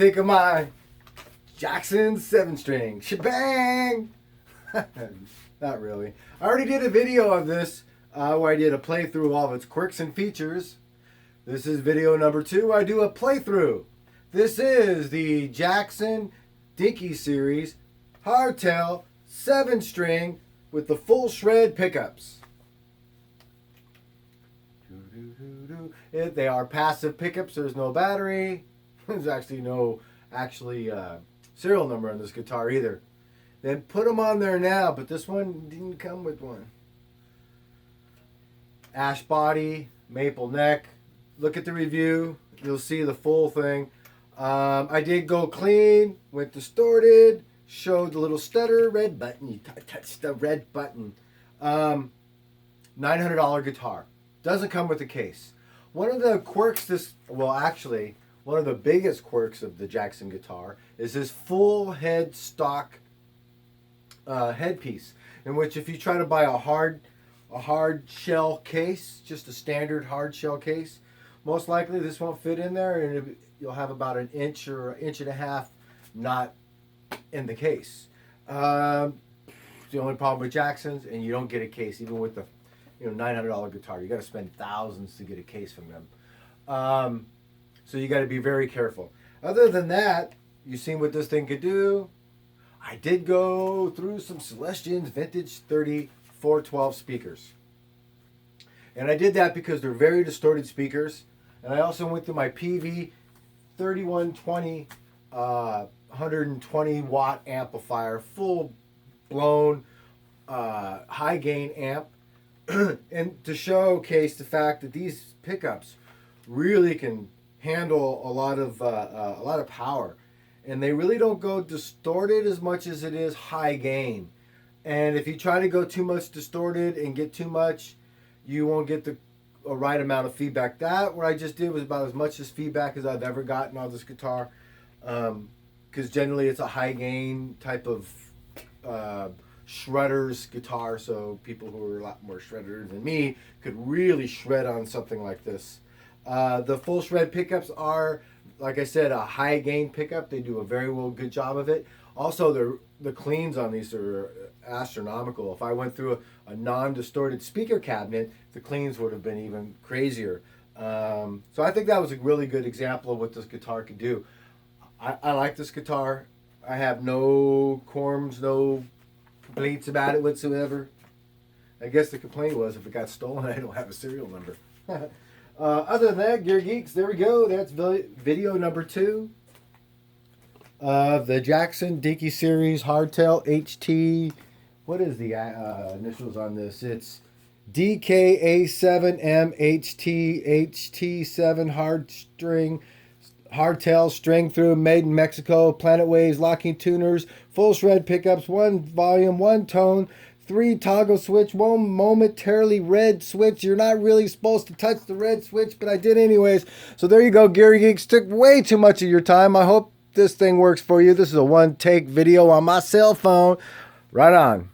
think of my Jackson 7-string? Shebang! Not really. I already did a video of this where I did a playthrough of all of its quirks and features. This is video number 2. I do a playthrough. This is the Jackson Dinky series hardtail 7-string with the full shred pickups. They are passive pickups. There's no battery. There's actually no serial number on this guitar either. Then put them on there now, but this one didn't come with one. Ash body, maple neck. Look at the review. You'll see the full thing. I did go clean, went distorted, showed the little stutter, red button. You touch the red button. $900 guitar. Doesn't come with a case. One of the quirks one of the biggest quirks of the Jackson guitar is this full head stock headpiece, in which if you try to buy a hard shell case, just a standard hard shell case, most likely this won't fit in there, and you'll have about an inch or an inch and a half not in the case. It's the only problem with Jacksons, and you don't get a case even with the $900 guitar. You got to spend thousands to get a case from them. So you got to be very careful. Other than that, you've seen what this thing could do. I did go through some Celestions Vintage 30 412 speakers. And I did that because they're very distorted speakers. And I also went through my PV 3120 120 watt amplifier, full blown high gain amp. And to showcase the fact that these pickups really can handle a lot of power, and they really don't go distorted as much as it is high gain. And if you try to go too much distorted and get too much, you won't get the right amount of feedback. What I just did was about as much as feedback as I've ever gotten on this guitar, because generally it's a high gain type of shredders guitar, so people who are a lot more shredders than me could really shred on something like this. The full shred pickups are, like I said, a high gain pickup. They do a very good job of it. Also, the cleans on these are astronomical. If I went through a non-distorted speaker cabinet, the cleans would have been even crazier. So I think that was a really good example of what this guitar could do. I like this guitar. I have no qualms, no complaints about it whatsoever. I guess the complaint was if it got stolen, I don't have a serial number. Other than that, Gear Geeks, there we go. That's video number 2 of the Jackson Dinky series hardtail HT. What is the initials on this? It's DKA7MHT 7 hardtail string through, made in Mexico, Planet Waves locking tuners, full shred pickups, 1 volume, 1 tone, 3 toggle switch, 1 momentarily red switch. You're not really supposed to touch the red switch, but I did anyways. So there you go, Gear Geeks. Took way too much of your time. I hope this thing works for you. This is a one-take video on my cell phone. Right on.